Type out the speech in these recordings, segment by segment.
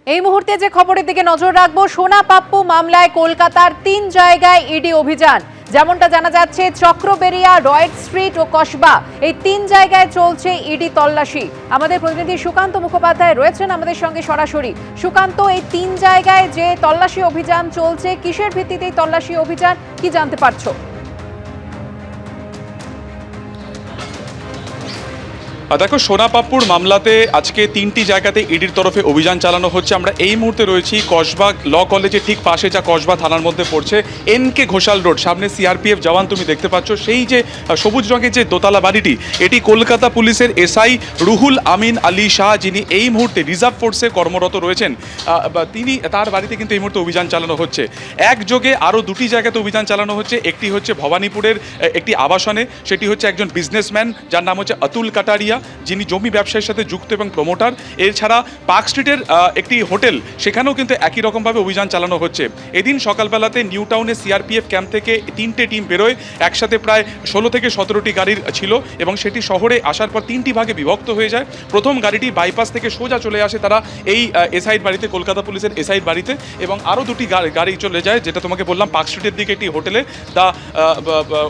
এই মুহূর্তে যে খবরের দিকে নজর রাখবো, সোনা পাপ্পু মামলায় কলকাতার 3 জায়গায় ইডি অভিযান। যেমনটা জানা যাচ্ছে, চক্রবেরিয়া, রয়েট স্ট্রিট ও কসবা, এই 3 জায়গায় চলছে ইডি তল্লাশি। আমাদের প্রতিনিধি সুকান্ত মুখোপাধ্যায় রয়েছেন আমাদের সঙ্গে সরাসরি। সুকান্ত, এই 3 জায়গায় যে তল্লাশি অভিযান চলছে, কিসের ভিত্তিতে এই তল্লাশি অভিযান, কি জানতে পারছো? দেখো, সোনা পাপ্পুর মামলাতে আজকে 3টি জায়গাতে ইডির তরফে অভিযান চালানো হচ্ছে। আমরা এই মুহূর্তে রয়েছি কসবা ল কলেজের ঠিক পাশে, যা কসবা থানার মধ্যে পড়ছে, এনকে ঘোষাল রোড। সামনে সিআরপিএফ জওয়ান তুমি দেখতে পাচ্ছ। সেই যে সবুজ রঙের যে দোতলা বাড়িটি, এটি কলকাতা পুলিশের এসআই রুহুল আমিন আলী শাহ, যিনি এই মুহূর্তে রিজার্ভ ফোর্সে কর্মরত রয়েছেন, তিনি তার বাড়িতে কিন্তু এই মুহূর্তে অভিযান চালানো হচ্ছে। একযোগে আরও 2টি জায়গাতে অভিযান চালানো হচ্ছে। একটি হচ্ছে ভবানীপুরের একটি আবাসনে, সেটি হচ্ছে একজন বিজনেসম্যান যার নাম হচ্ছে অতুল কাটারিয়া, যিনি জমি ব্যবসায়ের সাথে যুক্ত এবং প্রমোটার। এছাড়া পার্ক স্ট্রিটের একটি হোটেল, সেখানেও কিন্তু একই রকমভাবে অভিযান চালানো হচ্ছে। এদিন সকালবেলাতে নিউ টাউনে সিআরপিএফ ক্যাম্প থেকে 3টে টিম বেরোয়। একসাথে প্রায় 16 থেকে 17টি গাড়ির ছিল এবং সেটি শহরে আসার পর 3টি ভাগে বিভক্ত হয়ে যায়। প্রথম গাড়িটি বাইপাস থেকে সোজা চলে আসে তারা এই এসআইর বাড়িতে, কলকাতা পুলিশের এসআইর বাড়িতে, এবং আরও 2টি গাড়ি চলে যায়, যেটা তোমাকে বললাম পার্ক স্ট্রিটের দিকে একটি হোটেলে,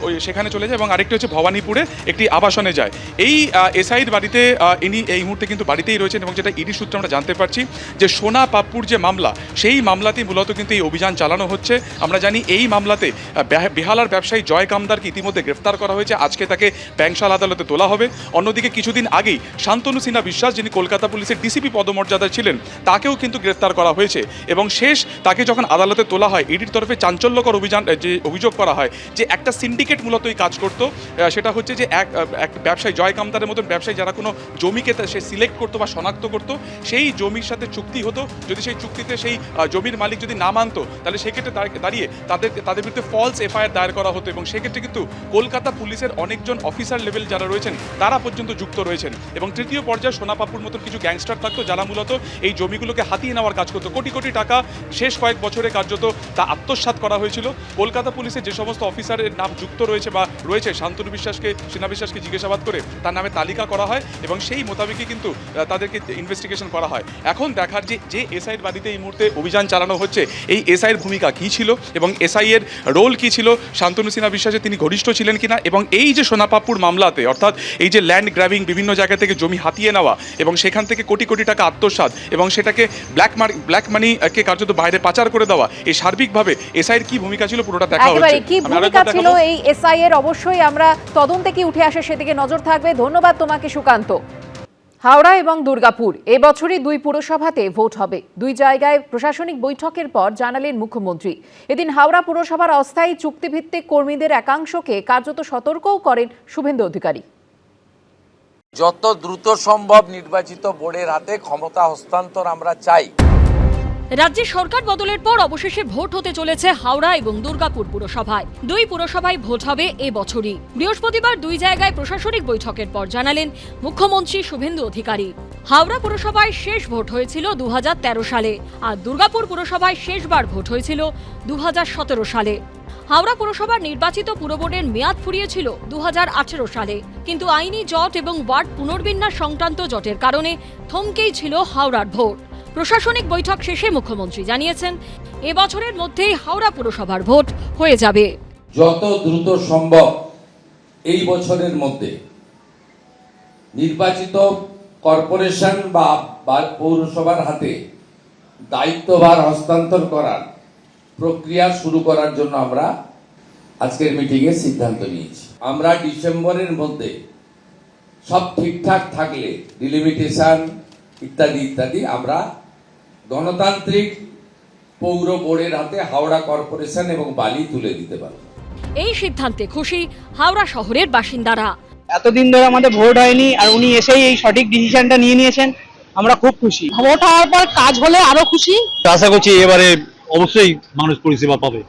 ওই সেখানে চলে যায়, এবং আরেকটি হচ্ছে ভবানীপুরে একটি আবাসনে যায়। এই এসআইর বাড়িতে ইনি এই মুহূর্তে কিন্তু বাড়িতেই রয়েছেন, এবং যেটা ইডি সূত্রে আমরা জানতে পারছি যে সোনা পাপ্পুর যে মামলা, সেই মামলাতেই মূলত কিন্তু এই অভিযান চালানো হচ্ছে। আমরা জানি এই মামলাতে বেহালার ব্যবসায়ী জয় কামদারকে ইতিমধ্যে গ্রেফতার করা হয়েছে। আজকে তাকে ব্যাংশাল আদালতে তোলা হবে। অন্যদিকে কিছুদিন আগেই শান্তনু সিনহা বিশ্বাস, যিনি কলকাতা পুলিশের ডিসিপি পদমর্যাদায় ছিলেন, তাকেও কিন্তু গ্রেফতার করা হয়েছে। এবং শেষ তাকে যখন আদালতে তোলা হয়, ইডির তরফে চাঞ্চল্যকর যে অভিযোগ করা হয় যে একটা সিন্ডিকেট মূলতই কাজ করতো। সেটা হচ্ছে যে এক ব্যবসায়ী, জয় কামদারের মতন ব্যবসায়ী, যারা কোনো জমিকে সে সিলেক্ট করতো বা শনাক্ত করতো, সেই জমির সাথে চুক্তি হতো। যদি সেই চুক্তিতে সেই জমির মালিক যদি না মানতো, তাহলে সেক্ষেত্রে দাঁড়িয়ে তাদের বিরুদ্ধে ফলস এফআইআর দায়ের করা হতো। এবং সেক্ষেত্রে কিন্তু কলকাতা পুলিশের অনেকজন অফিসার লেভেল যারা রয়েছেন, তারা পর্যন্ত যুক্ত রয়েছেন। এবং তৃতীয় পর্যায়ে সোনা পাপ্পুর মতন কিছু গ্যাংস্টার থাকতো, যারা মূলত এই জমিগুলোকে হাতিয়ে নেওয়ার কাজ করতো। কোটি কোটি টাকা শেষ কয়েক বছরে কার্যত তা আত্মসাৎ করা হয়েছিল। কলকাতা পুলিশের যে সমস্ত অফিসারের নাম যুক্ত রয়েছে শান্তনু বিশ্বাসকে, সিনহা বিশ্বাসকে জিজ্ঞাসাবাদ করে তার নামে তালিকা করা হয়, এবং সেই মোতাবেকই কিন্তু তাদেরকে ইনভেস্টিগেশন করা হয়। এখন দেখার যে এসআইয়ের বাড়িতে এই মুহূর্তে অভিযান চালানো হচ্ছে, এই এসআইয়ের ভূমিকা কী ছিল এবং এসআইয়ের রোল কী ছিল, শান্তনু সিনহা বিশ্বাসে তিনি ঘনিষ্ঠ ছিলেন কিনা, এবং এই যে সোনা পাপ্পুর মামলাতে, অর্থাৎ এই যে ল্যান্ড গ্র্যাবিং, বিভিন্ন জায়গা থেকে জমি হাতিয়ে নেওয়া এবং সেখান থেকে কোটি কোটি টাকা আত্মসাৎ এবং সেটাকে ব্ল্যাক মানিকে কার্যত বাইরে পাচার করে দেওয়া, এই সার্বিকভাবে এসআইয়ের কি ভূমিকা ছিল পুরোটা দেখা হচ্ছে। কি ভূমিকা ছিল এই এসআইয়ের, অবশ্যই আমরা তদন্তে কি উঠে আসে সেদিকে নজর থাকবে। ধন্যবাদ তোমাকে সুকান্ত। হাওড়া এবং দুর্গাপুর এবছরই 2 পুরসভাতে ভোট হবে। 2 জায়গায় প্রশাসনিক বৈঠকের পর জানালেন মুখ্যমন্ত্রী। এদিন হাওড়া পুরসভার অস্থায়ী চুক্তিভিত্তিক কর্মীদের একাংশকে কার্যত সতর্কও করেন শুভেন্দু অধিকারী। যত দ্রুত সম্ভব নির্বাচিত বোর্ডের হাতে ক্ষমতা হস্তান্তর আমরা চাই। রাজ্যে সরকার বদলের পর অবশেষে ভোট হতে চলেছে হাওড়া এবং দুর্গাপুর পুরসভায়। 2 পুরসভায় ভোট হবে এবছরই। বৃহস্পতিবার 2 জায়গায় প্রশাসনিক বৈঠকের পর জানালেন মুখ্যমন্ত্রী শুভেন্দু অধিকারী। হাওড়া পুরসভায় শেষ ভোট হয়েছিল 2013 সালে, আর দুর্গাপুর পুরসভায় শেষবার ভোট হয়েছিল 2017 সালে। হাওড়া পুরসভার নির্বাচিত পুরবোর্ডের মেয়াদ ফুরিয়েছিল 2018 সালে, কিন্তু আইনি জট এবং ওয়ার্ড পুনর্বিন্যাস সংক্রান্ত জটের কারণে থমকেই ছিল হাওড়ার ভোট। প্রশাসনিক বৈঠক শেষে মুখ্যমন্ত্রী জানিয়েছেন, এবছরের মধ্যেই হাওড়া পুরসভার ভোট হয়ে যাবে। যত দ্রুত সম্ভব এই বছরের মধ্যে নির্বাচিত কর্পোরেশন বা পৌরসভার হাতে দায়িত্বভার হস্তান্তর করার প্রক্রিয়া শুরু করার জন্য আমরা আজকের মিটিংয়ে সিদ্ধান্ত নিয়েছি। আমরা ডিসেম্বরের মধ্যে সব ঠিকঠাক থাকলে ডিলিমিটেশন ইত্যাদি ইত্যাদি আমরা গণতান্ত্রিক পৌর বোর্ডের হাতে হাওড়া কর্পোরেশন এবং বালি তুলে দিতে পারব। এই সিদ্ধান্তে খুশি হাওড়া শহরের বাসিন্দারা। এতদিন ধরে আমাদের ভোট হয়নি, আর উনি এসেই এই সঠিক ডিসিশনটা নিয়ে নিয়েছেন, আমরা খুব খুশি। ভোট হওয়ার পর কাজ হলে আরো খুশি। আশা করছি এবারে অবশ্যই মানুষ পরিষেবা পাবে।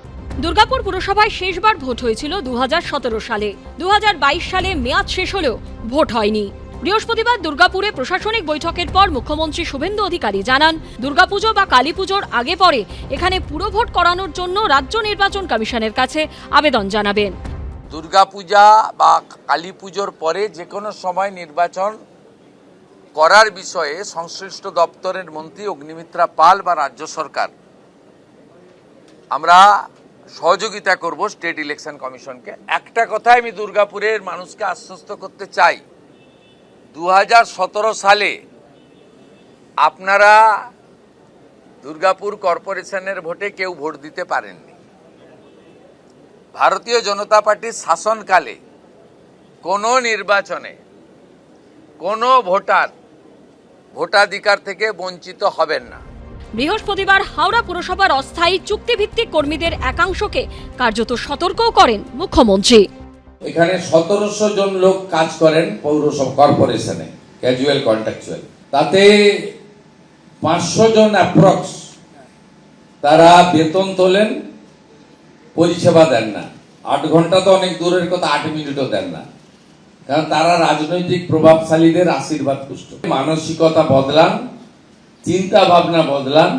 দুর্গাপুর পুরসভায় শেষবার ভোট হয়েছিল 2017 সালে। 2022 সালে মেয়াদ শেষ হলেও ভোট হয়নি। বৃহস্পতিবার দুর্গাপুরে প্রশাসনিক বৈঠকের পর মুখ্যমন্ত্রী শুভেন্দু অধিকারী জানান, দুর্গাপুজো বা কালীপুজোর আগে পরে এখানে পুরভোট করানোর জন্য রাজ্য নির্বাচন কমিশনের কাছে আবেদন জানাবেন। দুর্গাপূজা বা কালীপুজোর পরে যে কোনো সময় নির্বাচন করার বিষয়ে সংশ্লিষ্ট দপ্তরের মন্ত্রী অগ্নিমিত্রা পাল বা রাজ্য সরকার আমরা সহযোগিতা করব স্টেট ইলেকশন কমিশনকে। একটা কথাই আমি দুর্গাপুরের মানুষকে আশ্বস্ত করতে চাই, 2017 সালে আপনারা দুর্গাপুর কর্পোরেশনের ভোটে কেউ ভোট দিতে পারেননি। ভারতীয় জনতা পার্টির শাসনকালে কোনো নির্বাচনে কোনো ভোটার ভোটাধিকার থেকে বঞ্চিত হবেন না। বৃহস্পতিবার হাওড়া পুরসভার অস্থায়ী চুক্তিভিত্তিক কর্মীদের একাংশকে কার্যত সতর্কও করেন মুখ্যমন্ত্রী। এখানে 1700 জন লোক কাজ করেন পৌরসভা কর্পোরেশনে, ক্যাজুয়াল কন্ট্রাকচুয়াল। তাতে 500 জন অ্যাপ্রক্স তারা বেতন তোলেন, পরিষেবা দেন না। 8 ঘন্টা তো অনেক দূরের কথা, 8 মিনিটও দেন না, কারণ তারা রাজনৈতিক প্রভাবশালীদের আশীর্বাদ পুষ্ট। মানসিকতা বদলান, চিন্তা ভাবনা বদলান,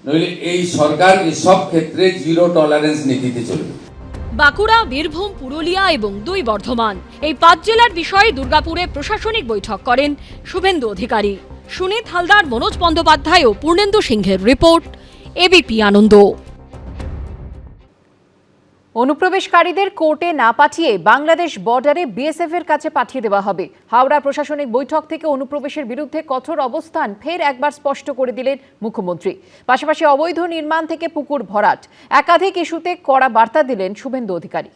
নইলে এই সরকার এসব ক্ষেত্রে জিরো টলারেন্স নীতিতে চলবে। বাঁকুড়া, বীরভূম, পুরুলিয়া এবং 2 বর্ধমান এই 5 জেলার বিষয়ে দুর্গাপুরে প্রশাসনিক বৈঠক করেন শুভেন্দু অধিকারী। সুনীত হালদার, মনোজ বন্দ্যোপাধ্যায় ও পূর্ণেন্দু সিংহের রিপোর্ট, এবিপি আনন্দ। অনুপ্রবেশকারীদের কোর্টে না পাঠিয়ে বাংলাদেশ বর্ডারে বিএসএফ এর কাছে পাঠিয়ে দেওয়া হবে। হাওড়া প্রশাসনিক বৈঠক থেকে অনুপ্রবেশের বিরুদ্ধে কঠোর অবস্থান ফের একবার স্পষ্ট করে দিলেন মুখ্যমন্ত্রী। পাশাপাশি অবৈধ নির্মাণ থেকে পুকুর ভরাট, একাধিক ইস্যুতে কড়া বার্তা দিলেন শুভেন্দু অধিকারী।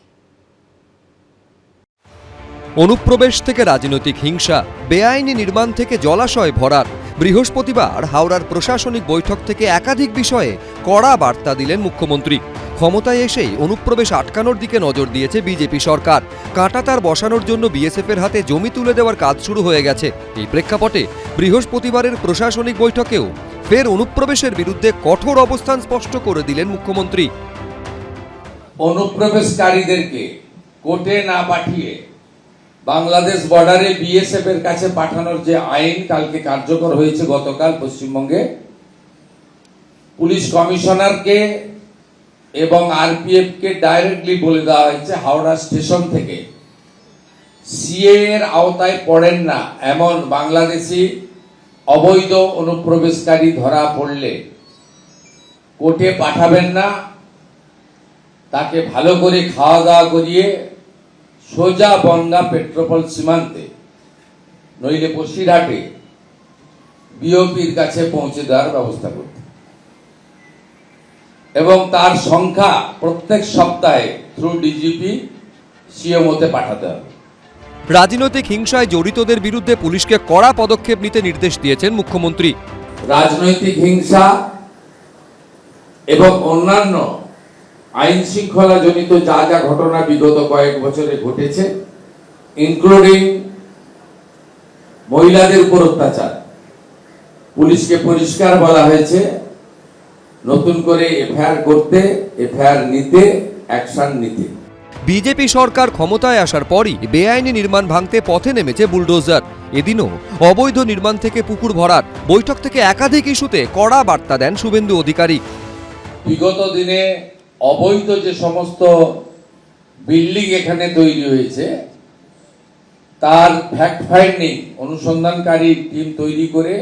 অনুপ্রবেশ থেকে রাজনৈতিক হিংসা, বেআইনি নির্মাণ থেকে জলাশয় ভরাট, বৃহস্পতিবার হাওড়ার প্রশাসনিক বৈঠক থেকে একাধিক বিষয়ে কড়া বার্তা দিলেন মুখ্যমন্ত্রী। ক্ষমতায় এসেই অনুপ্রবেশ আটকানোর দিকে নজর দিয়েছে বিজেপি সরকার। কাঁটাতার বসানোর জন্য বিএসএফের হাতে জমি তুলে দেওয়ার কাজ শুরু হয়ে গেছে। এই প্রেক্ষাপটে বৃহস্পতিবারের প্রশাসনিক বৈঠকেও ফের অনুপ্রবেশের বিরুদ্ধে কঠোর অবস্থান স্পষ্ট করে দিলেন মুখ্যমন্ত্রী। অনুপ্রবেশকারীদেরকে কোর্টে না পাঠিয়ে বাংলাদেশ বর্ডারে বিএসএফ এর কাছে পাঠানোর যে আইন কালকে কার্যকর হয়েছে, গতকাল পশ্চিমবঙ্গে পুলিশ কমিশনারকে এবং আরপিএফ কে ডাইরেক্টলি বলে দেওয়া হয়েছে হাওড়া স্টেশন থেকে সিএ এর আওতায় পড়েন না এমন বাংলাদেশি অবৈধ অনুপ্রবেশকারী ধরা পড়লে কোর্টে পাঠাবেন না, তাকে ভালো করে খাওয়া দাওয়া করিয়ে সোজা বনগা পেট্রোপল সীমান্তে নইলে বসিরহাটে বিওপির কাছে পৌঁছে দেওয়ার ব্যবস্থা করতে এবং তার সংখ্যা প্রত্যেক সপ্তাহে থ্রু ডিজিপি সিএমওতে পাঠাতে হবে। রাজনৈতিক হিংসায় জড়িতদের বিরুদ্ধে পুলিশকে কড়া পদক্ষেপ নিতে নির্দেশ দিয়েছেন মুখ্যমন্ত্রী। রাজনৈতিক হিংসা এবং অন্যান্য আইন শৃঙ্খলা জনিত যা যা ঘটনা বিগত কয়েক বছরে ঘটেছে, ইনক্লুডিং মহিলাদের উপর অত্যাচার, পুলিশকে পরিষ্কার বলা হয়েছে নতুন করে এফআইআর করতে, এফআইআর নিতে, অ্যাকশন নিতে। বিজেপি সরকার ক্ষমতায় আসার পরই বেআইনি নির্মাণ ভাঙতে পথে নেমেছে বুলডোজার। এদিনও অবৈধ নির্মাণ থেকে পুকুর ভরাট, বৈঠক থেকে একাধিক ইস্যুতে কড়া বার্তা দেন শুভেন্দু অধিকারী। বিগত দিনে অবৈধ যে সমস্ত বিল্ডিং এখানে তৈরি হয়েছে তার ফ্যাক্ট ফাইন্ডিং অনুসন্ধানকারী টিম তৈরি করে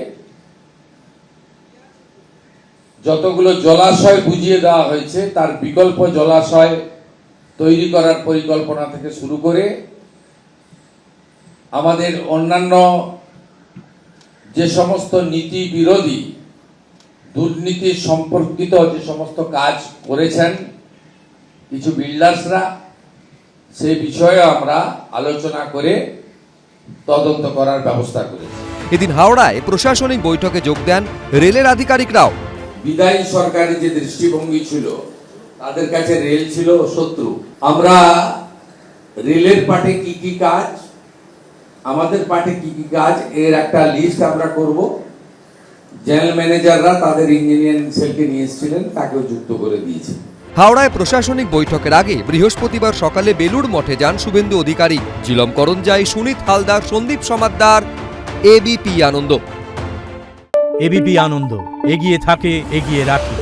যতগুলো জলাশয় বুঝিয়ে দেওয়া হয়েছে তার বিকল্প জলাশয় তৈরি করার পরিকল্পনা থেকে শুরু করে আমাদের অন্যান্য যে সমস্ত নীতি বিরোধী দুর্নীতি সম্পর্কিত যে সমস্ত কাজ করেছেন কিছু বিল্ডার্সরা, সেই বিষয়ে আমরা আলোচনা করে তদন্ত করার ব্যবস্থা করেছি। এদিন হাওড়ায় প্রশাসনিক বৈঠকে যোগ দেন রেলের আধিকারিকরাও। বিদায়ী সরকারের যে দৃষ্টিভঙ্গি ছিল, তাদের কাছে রেল ছিল শত্রু। আমরা রেলের পাটে কি কি কাজ, আমাদের পাটে কি কি কাজ, এর একটা লিস্ট আমরা করব। জেনারেল ম্যানেজাররা তাদের ইঞ্জিনিয়ারিং সেলকে নিয়ে এসেছিলেন, তাকেও যুক্ত করে দিয়েছে। হাওড়ায় প্রশাসনিক বৈঠকের আগে বৃহস্পতিবার সকালে বেলুড় মঠে যান শুভেন্দু অধিকারী। জিলম করঞ্জাই, সুনীত হালদার, সন্দীপ সমাদ্দার, এবিপি আনন্দ। এবিপি আনন্দ, এগিয়ে থাকে, এগিয়ে রাখে।